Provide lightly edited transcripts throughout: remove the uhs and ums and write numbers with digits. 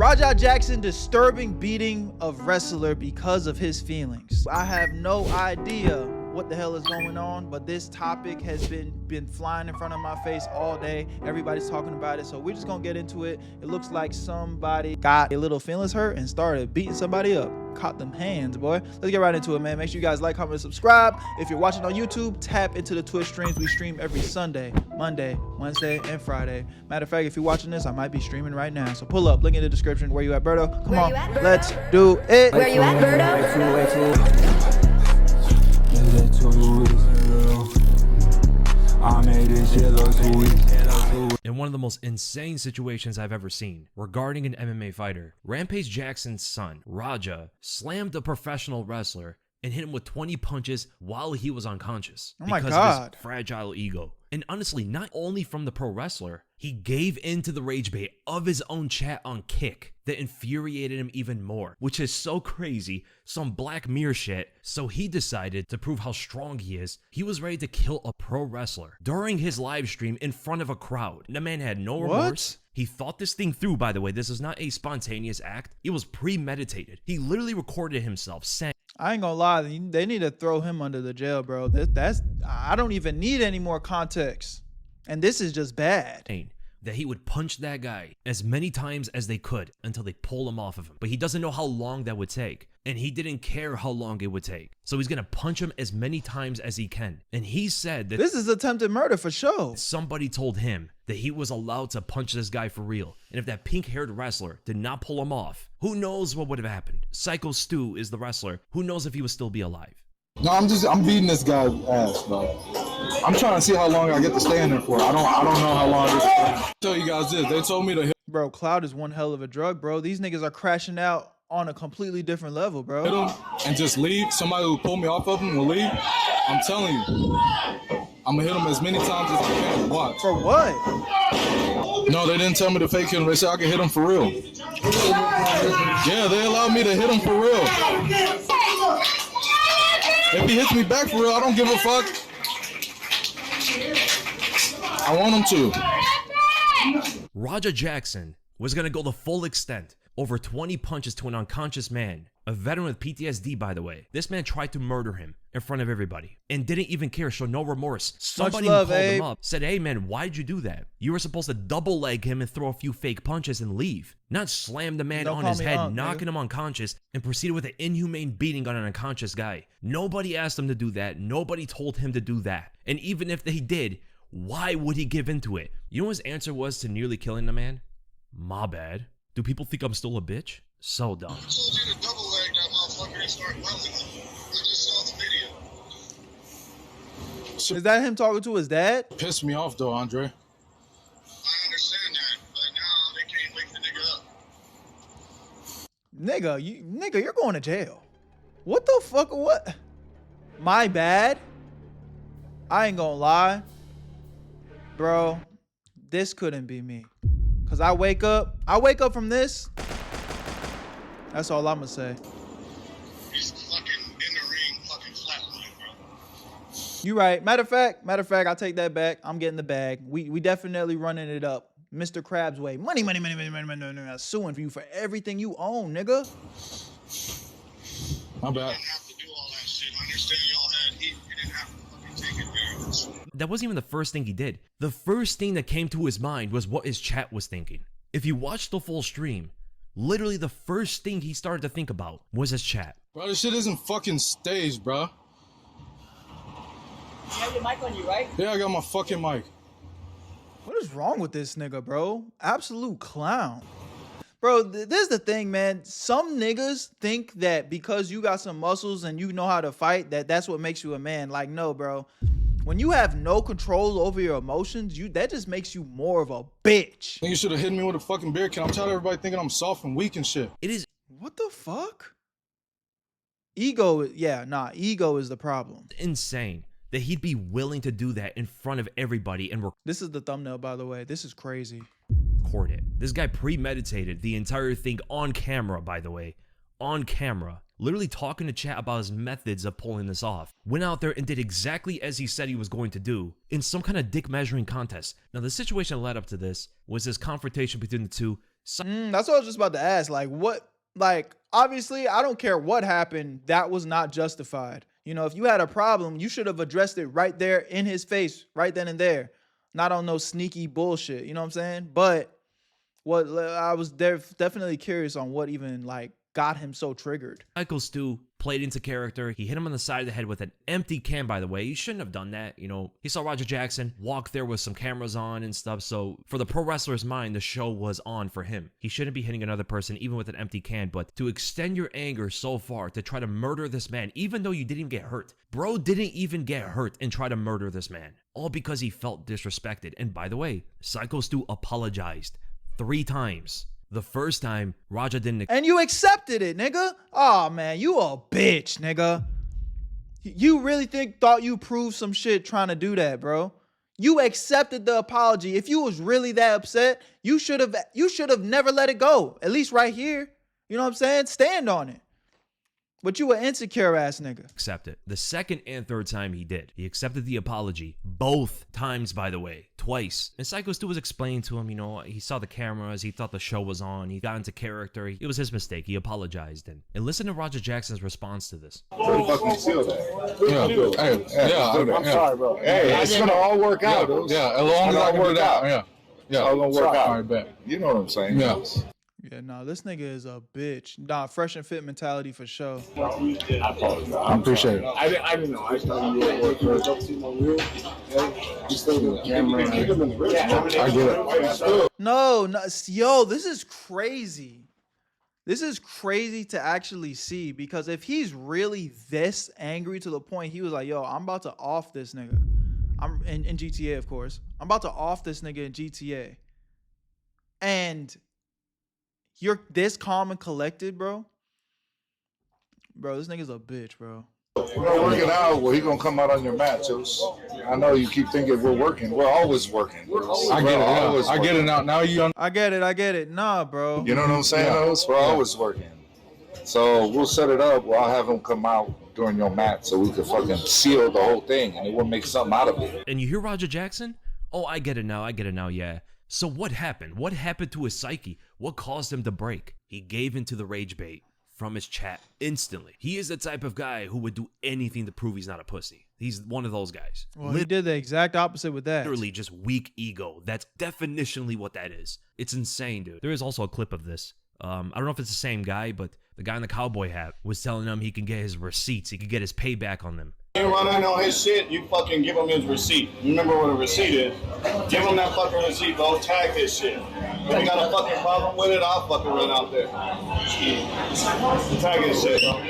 Rampage Jackson disturbing beating of wrestler because of his feelings. I have no idea what the hell is going on, but this topic has been flying in front of my face all day. Everybody's talking about it, so we're just gonna get into it. It looks like somebody got a little feelings hurt and started beating somebody up. Caught them hands, boy. Let's get right into it, man. Make sure you guys like, comment, and subscribe. If you're watching on YouTube, tap into the Twitch streams. We stream every Sunday, Monday, Wednesday, and Friday. Matter of fact, if you're watching this, I might be streaming right now. So pull up, link in the description. Where you at, Berto? Come on, let's do it. Where you at, Berto? In one of the most insane situations I've ever seen regarding an MMA fighter, Rampage Jackson's son, Raja, slammed a professional wrestler and hit him with 20 punches while he was unconscious. Oh my because God. of his fragile ego. And honestly, not only from the pro wrestler, he gave in to the rage bait of his own chat on Kick that infuriated him even more, which is so crazy, some Black Mirror shit. So he decided to prove how strong he is. He was ready to kill a pro wrestler during his live stream in front of a crowd. The man had no remorse. He thought this thing through, by the way. This is not a spontaneous act. It was premeditated. He literally recorded himself saying, I ain't gonna lie, they need to throw him under the jail, bro. I don't even need any more context. And this is just bad. That he would punch that guy as many times as they could until they pull him off of him. But he doesn't know how long that would take. And he didn't care how long it would take. So he's gonna punch him as many times as he can. And he said that this is attempted murder for sure. Somebody told him that he was allowed to punch this guy for real. And if that pink-haired wrestler did not pull him off, who knows what would have happened? Psycho Stu is the wrestler. Who knows if he would still be alive? No, I'm beating this guy's ass, bro. I'm trying to see how long I get to stay in there for. I don't know how long this is. Tell you guys this. They told me to hit. Bro, cloud is one hell of a drug, bro. These niggas are crashing out on a completely different level, bro. Hit him and just leave. Somebody who pull me off of him will leave. I'm telling you. I'm gonna hit him as many times as I can. Watch. For what? No, they didn't tell me to fake hit him. They said I can hit him for real. Yeah, they allowed me to hit him for real. If he hits me back for real, I don't give a fuck. I want him to. Rampage Jackson was gonna go the full extent. Over 20 punches to an unconscious man. A veteran with PTSD, by the way. This man tried to murder him in front of everybody and didn't even care, showed no remorse. Somebody called him up, said, hey man, why'd you do that? You were supposed to double leg him and throw a few fake punches and leave. Not slam the man on his head, knocking him unconscious, and proceeded with an inhumane beating on an unconscious guy. Nobody asked him to do that. Nobody told him to do that. And even if they did, why would he give into it? You know what his answer was to nearly killing the man? My bad. Do people think I'm still a bitch? So dumb. I told you to double leg that motherfucker and start welling him. I just saw the video. Is that him talking to his dad? Pissed me off though, Andre. I understand that, but now they can't wake the nigga up. Nigga, you're going to jail. What the fuck? What? My bad. I ain't gonna lie, bro. This couldn't be me. Cause I wake up from this. That's all I'm gonna say. He's fucking in the ring, fucking flatline, bro. You right. Matter of fact, I take that back. I'm getting the bag. We definitely running it up. Mr. Krabs way. Money. I'm suing for you for everything you own, nigga. My bad. You didn't have to do all that shit. I understand y'all had heat. You didn't have to fucking take advantage. That wasn't even the first thing he did. The first thing that came to his mind was what his chat was thinking. If you watched the full stream, literally the first thing he started to think about was his chat. Bro, this shit isn't fucking staged, bro. You have your mic on you, right? Yeah, I got my fucking mic. What is wrong with this nigga, bro? Absolute clown. Bro, this is the thing, man. Some niggas think that because you got some muscles and you know how to fight, that's what makes you a man. Like, no, bro. When you have no control over your emotions, that just makes you more of a bitch. You should have hit me with a fucking beer can. I'm tired of everybody thinking I'm soft and weak and shit. It is. What the fuck? Ego, ego is the problem. Insane that he'd be willing to do that in front of everybody and this is the thumbnail, by the way. This is crazy. record it. This guy premeditated the entire thing on camera, by the way. On camera. Literally talking to chat about his methods of pulling this off. Went out there and did exactly as he said he was going to do in some kind of dick measuring contest. Now the situation that led up to this was this confrontation between the two. That's what I was just about to ask. Like, what? Like, obviously, I don't care what happened. That was not justified. You know, if you had a problem, you should have addressed it right there in his face, right then and there. Not on no sneaky bullshit. You know what I'm saying? But what I was definitely curious on what even like got him so triggered. Michael Stu played into character. He hit him on the side of the head with an empty can, by the way. He shouldn't have done that. You know, he saw Roger Jackson walk there with some cameras on and stuff. So for the pro wrestler's mind, the show was on for him. He shouldn't be hitting another person, even with an empty can. But to extend your anger so far to try to murder this man, even though you didn't even get hurt. Bro didn't even get hurt and try to murder this man. All because he felt disrespected. And by the way, Psycho Stu apologized 3 times. The first time, Raja didn't... And you accepted it, nigga. Oh, man, you a bitch, nigga. You really thought you proved some shit trying to do that, bro. You accepted the apology. If you was really that upset, you should have never let it go. At least right here. You know what I'm saying? Stand on it. But you an insecure ass nigga. Accept it. The second and third time he did. He accepted the apology. Both times, by the way. Twice. And Psycho Stu was explaining to him, you know, he saw the cameras. He thought the show was on. He got into character. It was his mistake. He apologized. And listen to Roger Jackson's response to this. Pretty fucking seal that. Yeah. I'm sorry, bro. Hey, it's gonna all work out. Yeah, as long as I can do that. Yeah. It's all gonna work out. All right, bet. You know what I'm saying? Yeah. Yeah, nah, this nigga is a bitch. Nah, fresh and fit mentality for sure. I appreciate it. I didn't know. I thought you were I get it. No, yo, this is crazy. This is crazy to actually see because if he's really this angry to the point he was like, yo, I'm about to off this nigga. I'm in GTA, of course. I'm about to off this nigga in GTA. And you're this calm and collected, bro. Bro, this nigga's a bitch, bro. We're gonna work it out. Well, he gonna come out on your matches. I know you keep thinking we're working. We're always working. I get it. Yeah. I get it now. Now you I get it. Nah, bro. You know what I'm saying? Yeah. We're always working. So we'll set it up. I'll have him come out during your match so we can fucking seal the whole thing and we'll make something out of it. And you hear Roger Jackson? Oh, I get it now, yeah. So what happened? What happened to his psyche? What caused him to break? He gave into the rage bait from his chat instantly. He is the type of guy who would do anything to prove he's not a pussy. He's one of those guys. Well, he did the exact opposite with that. Literally just weak ego. That's definitionally what that is. It's insane, dude. There is also a clip of this. I don't know if it's the same guy, but the guy in the cowboy hat was telling him he can get his receipts. He could get his payback on them. You run in on his shit, you fucking give him his receipt. You remember what a receipt is? Give him that fucking receipt, bro. Tag his shit. If you got a fucking problem with it, I'll fucking run out there. Tag his shit, bro.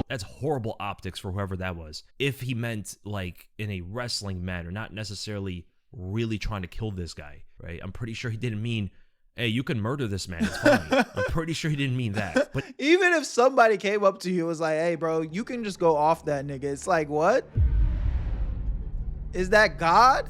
That's horrible optics for whoever that was. If he meant like in a wrestling manner, not necessarily really trying to kill this guy, right? I'm pretty sure he didn't mean, hey, you can murder this man. It's fine. I'm pretty sure he didn't mean that. But even if somebody came up to you and was like, hey, bro, you can just go off that nigga. It's like, what? Is that God?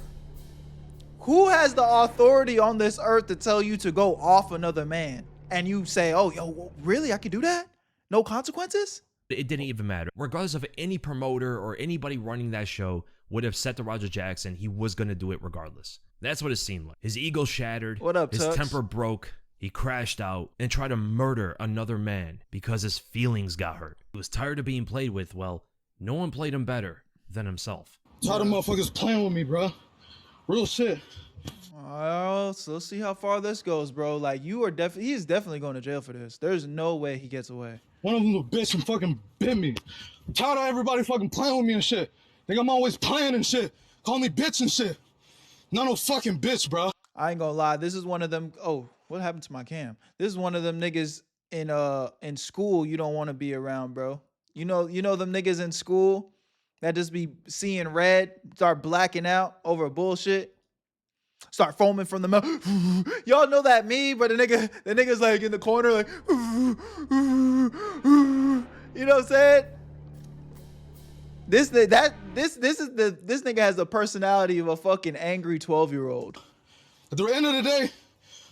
Who has the authority on this earth to tell you to go off another man? And you say, oh, yo, really? I can do that? No consequences? it didn't even matter. Regardless of any promoter or anybody running that show would have said to Roger Jackson, he was going to do it regardless. That's what it seemed like. His ego shattered. What up, His Tux? temper broke. He crashed out and tried to murder another man because his feelings got hurt. He was tired of being played with. Well, no one played him better than himself. Tired of motherfuckers playing with me, bro. Real shit. Well, so let's see how far this goes, bro. Like, he's definitely going to jail for this. There's no way he gets away. One of them little bitch and fucking bit me. I'm tired of everybody fucking playing with me and shit. Think I'm always playing and shit. Call me bitch and shit. Not no fucking bitch, bro. I ain't gonna lie. This is one of them. Oh, what happened to my cam? This is one of them niggas in school you don't want to be around, bro. You know them niggas in school that just be seeing red, start blacking out over bullshit, start foaming from the mouth. Y'all know that meme, but the nigga's like in the corner, like, you know what I'm saying? This nigga has the personality of a fucking angry 12-year-old. At the end of the day,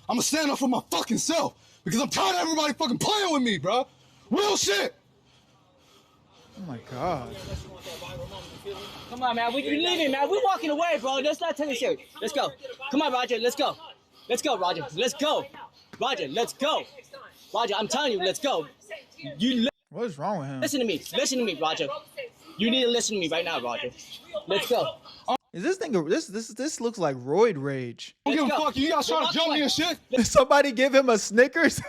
I'm gonna stand up for my fucking self because I'm tired of everybody fucking playing with me, bro. Real shit. Oh my God. Come on, man. We leaving, man. We're walking away, bro. Let's not take it serious. Let's go. Come on, Roger. Let's go. Let's go, Roger. Let's go. Roger, let's go. Roger, I'm telling you, let's go. You What is wrong with him? listen to me. Listen to me, Roger. You need to listen to me right now, Roger. Let's go. Is this thing? This looks like roid rage. Don't give a Let's go. fuck. You guys trying to jump me and shit. Did somebody give him a Snickers?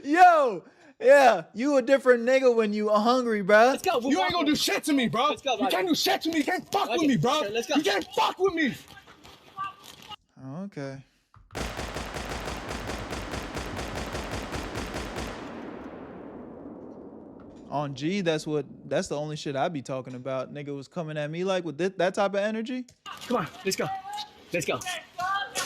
Yo, yeah, you a different nigga when you are hungry, bruh. Let's go. You ain't gonna do shit to me, bro. Let's go, You Roger. can't do shit to me. You can't fuck with Roger, me, bro. Roger, let's go. You can't fuck with me. Oh, okay. On G, that's the only shit I be talking about. Nigga was coming at me like with that type of energy. Come on, let's go. Let's go.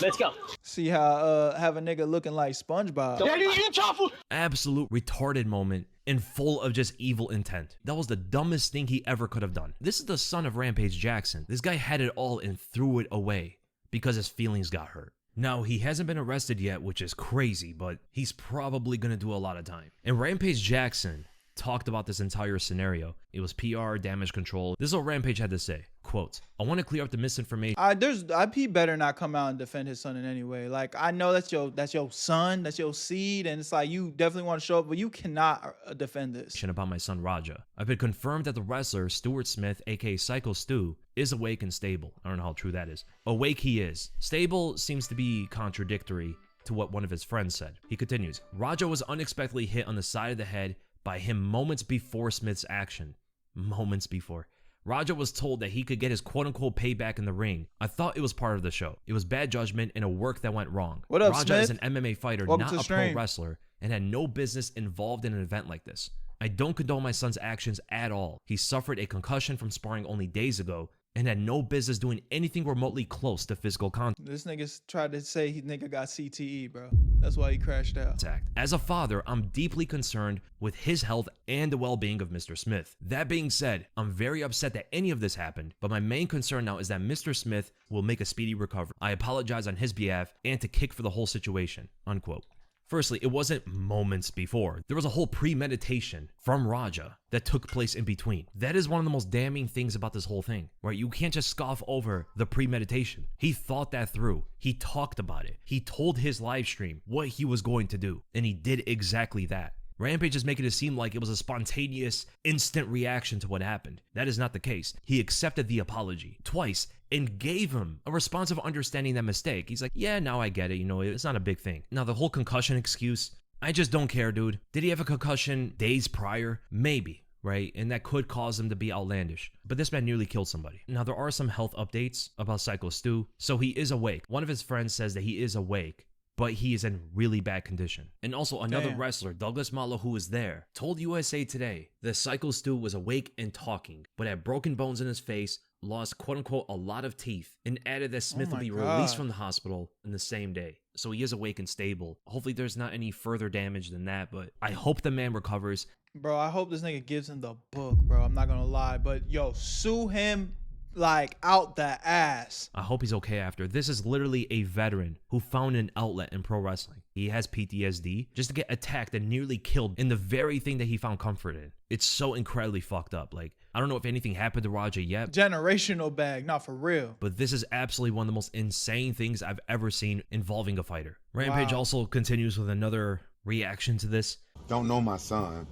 Let's go. See how have a nigga looking like SpongeBob. Daddy, you truffle. Absolute retarded moment and full of just evil intent. That was the dumbest thing he ever could have done. This is the son of Rampage Jackson. This guy had it all and threw it away because his feelings got hurt. Now, he hasn't been arrested yet, which is crazy, but he's probably gonna do a lot of time. And Rampage Jackson talked about this entire scenario. It was PR, damage control. This is what Rampage had to say. Quote, I want to clear up the misinformation. IP better not come out and defend his son in any way. Like, I know that's your son, that's your seed, and it's like you definitely want to show up, but you cannot defend this. About my son Raja. I've been confirmed that the wrestler Stuart Smith, aka Psycho Stu, is awake and stable. I don't know how true that is. Awake he is. Stable seems to be contradictory to what one of his friends said. He continues, Raja was unexpectedly hit on the side of the head by him moments before Smith's action. Moments before. Raja was told that he could get his quote-unquote payback in the ring. I thought it was part of the show. It was bad judgment and a work that went wrong. What up, Raja Smith? is an MMA fighter, Welcome not to a the pro stream. wrestler, and had no business involved in an event like this. I don't condone my son's actions at all. He suffered a concussion from sparring only days ago and had no business doing anything remotely close to physical contact. This nigga tried to say he nigga got CTE, bro. That's why he crashed out. As a father, I'm deeply concerned with his health and the well-being of Mr. Smith. That being said, I'm very upset that any of this happened, but my main concern now is that Mr. Smith will make a speedy recovery. I apologize on his behalf and to kick for the whole situation, unquote. Firstly, it wasn't moments before. There was a whole premeditation from Raja that took place in between. That is one of the most damning things about this whole thing, right? You can't just scoff over the premeditation. He thought that through. He talked about it. He told his live stream what he was going to do, and he did exactly that. Rampage is making it seem like it was a spontaneous, instant reaction to what happened. That is not the case. He accepted the apology twice and gave him a response of understanding that mistake. He's like, yeah, now I get it. You know, it's not a big thing. Now, the whole concussion excuse, I just don't care, dude. Did he have a concussion days prior? Maybe, right? And that could cause him to be outlandish. But this man nearly killed somebody. Now, there are some health updates about Psycho Stu. So he is awake. One of his friends says that he is awake, but he is in really bad condition. And also another wrestler, Douglas Malo, who was there, told USA Today that Psycho Stu was awake and talking, but had broken bones in his face, lost quote-unquote a lot of teeth, and added that Smith will be released from the hospital in the same day. So he is awake and stable. Hopefully there's not any further damage than that, but I hope the man recovers. Bro, I hope this nigga gives him the book, bro. I'm not gonna lie, but yo, sue him like out the ass. I hope he's okay after. This is literally a veteran who found an outlet in pro wrestling. He has PTSD just to get attacked and nearly killed in the very thing that he found comfort in. It's so incredibly fucked up. Like, I don't know if anything happened to Raja yet. Generational bag, not for real. But this is absolutely one of the most insane things I've ever seen involving a fighter. Rampage also continues with another reaction to this. Don't know my son,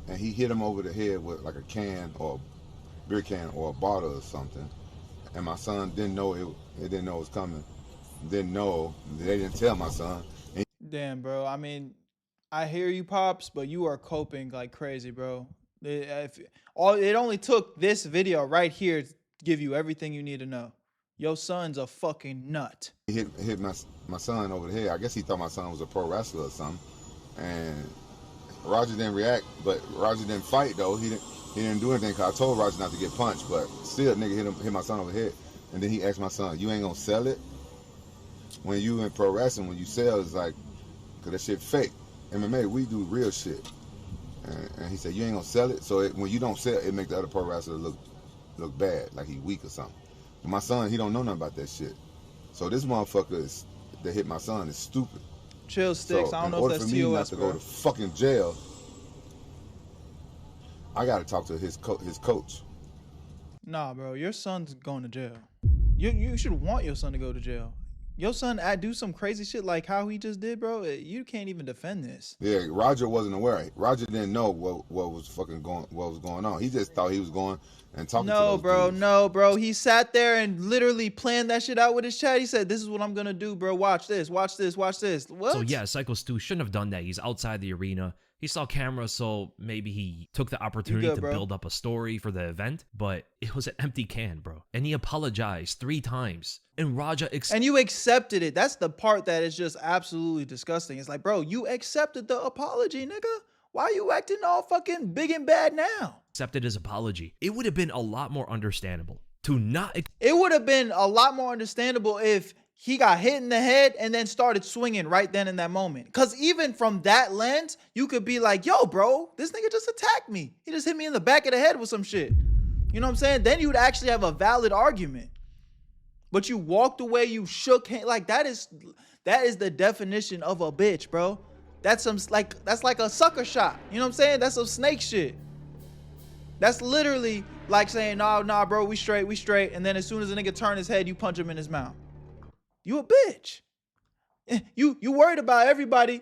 and he hit him over the head with like a can or beer can or a bottle or something, and my son didn't know it didn't know it was coming, didn't know, they didn't tell my son. And Damn, bro. I mean, I hear you, Pops, but you are coping like crazy, bro. It only took this video right here to give you everything you need to know. Your son's a fucking nut. he hit my son over the head. I guess he thought my son was a pro wrestler or something, and Roger didn't react, but Roger didn't fight though. He didn't do anything because I told Roger not to get punched, but still nigga hit my son over the head. And then he asked my son, you ain't gonna sell it? When you in pro wrestling, when you sell, it's like, cause that shit fake. MMA, we do real shit. And he said, you ain't gonna sell it? So when you don't sell, it make the other pro wrestler look bad, like he weak or something. But my son, he don't know nothing about that shit. So this motherfucker that hit my son is stupid. Chill, Sticks. So I don't in know if order that's for me not TOS, to bro. go to fucking jail, I gotta talk to his coach. Nah, bro. Your son's going to jail. You should want your son to go to jail. your son do some crazy shit like how he just did, bro, you can't even defend this. Yeah, Roger wasn't aware. Roger didn't know what was going on. He just thought he was going and talking to those dudes. No, bro. He sat there and literally planned that shit out with his chat. He said, "This is what I'm gonna do, bro. Watch this, watch this, watch this." What? So yeah, Psycho Stu shouldn't have done that. He's outside the arena. He saw cameras, so maybe he took the opportunity to build up a story for the event, but it was an empty can, bro. And he apologized 3 times. And Raja and you accepted it. That's the part that is just absolutely disgusting. It's like, bro, you accepted the apology, nigga. Why are you acting all fucking big and bad now? Accepted his apology. It would have been a lot more understandable to not. It would have been a lot more understandable if he got hit in the head and then started swinging right then in that moment. Because even from that lens, you could be like, yo, bro, this nigga just attacked me. He just hit me in the back of the head with some shit. You know what I'm saying? Then you'd actually have a valid argument. But you walked away, you shook hands. Like, that is the definition of a bitch, bro. That's like a sucker shot. You know what I'm saying? That's some snake shit. That's literally like saying, nah, bro, we straight. And then as soon as a nigga turn his head, you punch him in his mouth. You a bitch. You worried about everybody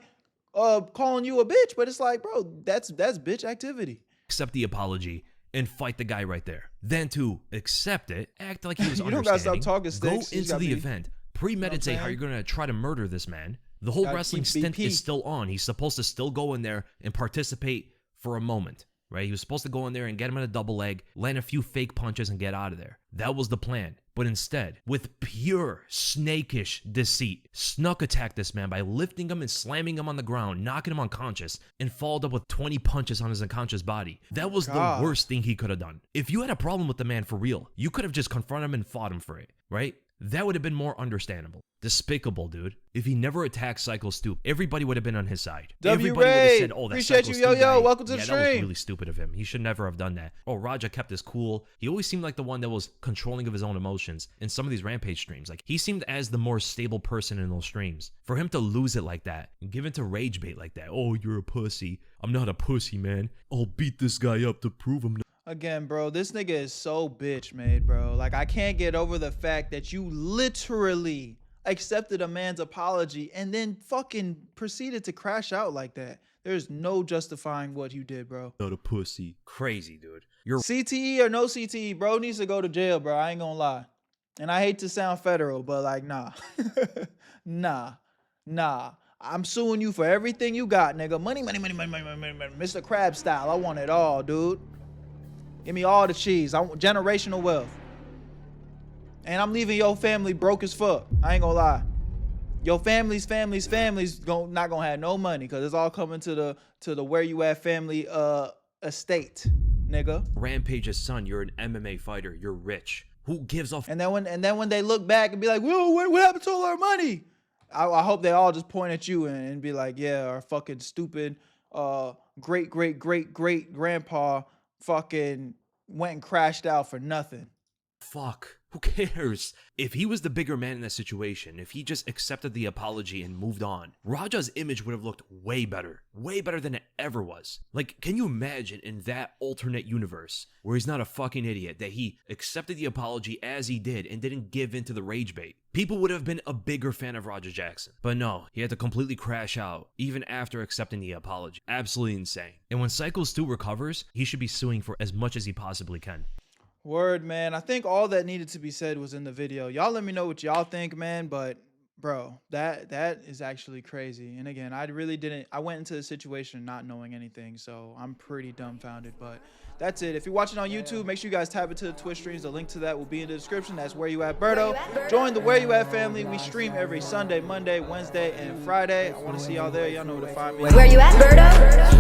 calling you a bitch, but it's like, bro, that's bitch activity. Accept the apology and fight the guy right there. Then to accept it, act like he was you understanding. don't gotta stop talking sticks. Go into the event, premeditate how you're gonna try to murder this man. The whole wrestling stint is still on. He's supposed to still go in there and participate for a moment, right? He was supposed to go in there and get him in a double leg, land a few fake punches, and get out of there. That was the plan. But instead, with pure snakish deceit, snuck attacked this man by lifting him and slamming him on the ground, knocking him unconscious, and followed up with 20 punches on his unconscious body. That was the worst thing he could have done. If you had a problem with the man for real, you could have just confronted him and fought him for it, right? That would have been more understandable. Despicable, dude. If he never attacked Psycho Stu, everybody would have been on his side. Everybody would have said, oh, that's appreciate you, yo, welcome to the stream. That was really stupid of him. He should never have done that. Oh, Raja kept his cool. He always seemed like the one that was controlling of his own emotions in some of these Rampage streams. Like, he seemed as the more stable person in those streams. For him to lose it like that, and give into rage bait like that, oh, you're a pussy. I'm not a pussy, man. I'll beat this guy up to prove him. Again, bro, this nigga is so bitch made, bro. Like, I can't get over the fact that you literally accepted a man's apology and then fucking proceeded to crash out like that. There's no justifying what you did, bro. Not a pussy. Crazy, dude. You're CTE or no CTE, bro needs to go to jail, bro. I ain't gonna lie. And I hate to sound federal, but like, nah. nah. I'm suing you for everything you got, nigga. Money. Mr. Krabs style. I want it all, dude. Give me all the cheese. I want generational wealth. And I'm leaving your family broke as fuck. I ain't gonna lie. Your family's not gonna have no money because it's all coming to the Where You At family estate, nigga. Rampage's son, you're an MMA fighter. You're rich. Who gives a And then when they look back and be like, whoa, what happened to all our money? I hope they all just point at you and be like, yeah, our fucking stupid great grandpa fucking went and crashed out for nothing. Fuck. Who cares? If he was the bigger man in that situation, if he just accepted the apology and moved on, Raja's image would have looked way better than it ever was. Like, can you imagine in that alternate universe where he's not a fucking idiot, that he accepted the apology as he did and didn't give in to the rage bait? People would have been a bigger fan of Rampage Jackson. But no, he had to completely crash out even after accepting the apology. Absolutely insane. And when Psycho Stu recovers, he should be suing for as much as he possibly can. Word, man. I think all that needed to be said was in the video. Y'all let me know what y'all think, man. But bro, that is actually crazy. And again, I went into the situation not knowing anything, so I'm pretty dumbfounded. But that's it. If you're watching on YouTube, make sure you guys tap into the Twitch streams. The link to that will be in the description. That's Where You At Berto. Join the Where You At family. We stream every Sunday, Monday, Wednesday, and Friday. I want to see y'all there. Y'all know where to find me. Where you at, Berto?